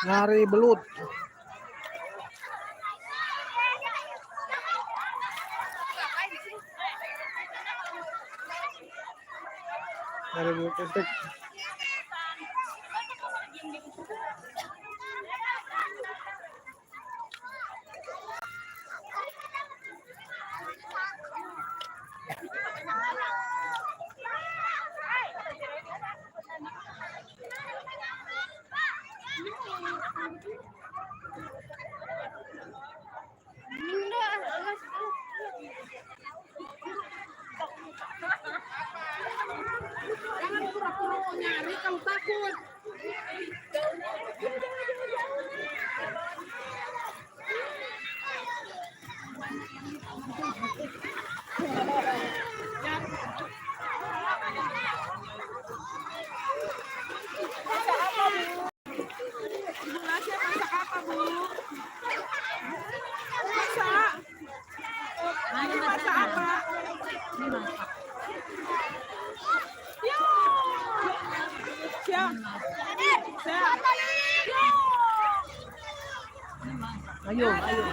Nyari belut. Nyari belut estek. Jangan pura-pura mau nyari kalau takut. Ayo, ayo.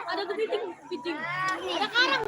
Ada kepiting, kepiting. Ada karang,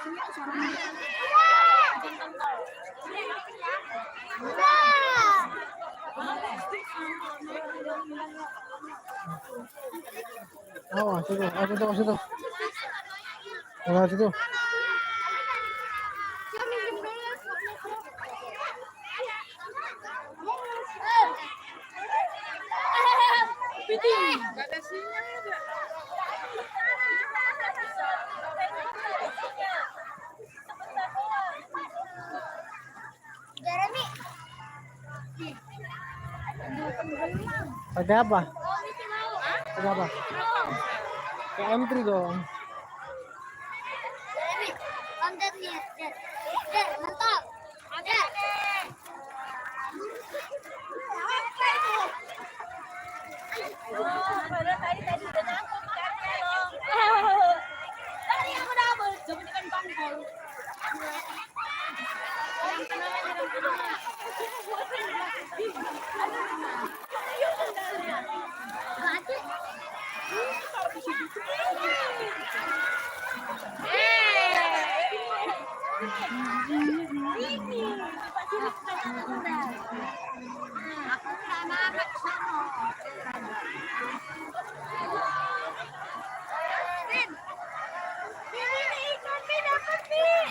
Oh, situ. Oh, situ, situ. Oh, situ. Gak ada sinyal ada. Jeremy. Pakai apa? Oh, Mickey Mouse. Pakai apa? Ke M3 dong. Jeremy, konten nih. Jer, mantap. Jer. Oh, padahal tadi udah nangkep ikannya loh. Tadi aku double, coba ikan tongkol. Yang kenangan, yang kenangan. Batu. Ini pasti kebanyakan udah. Aku sama anak sama. Ini ikan nih dapat nih.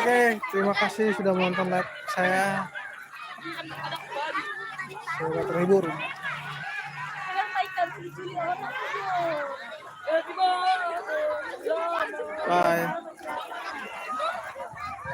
Oke, terima kasih sudah menonton live saya. Semoga terhibur. Bye.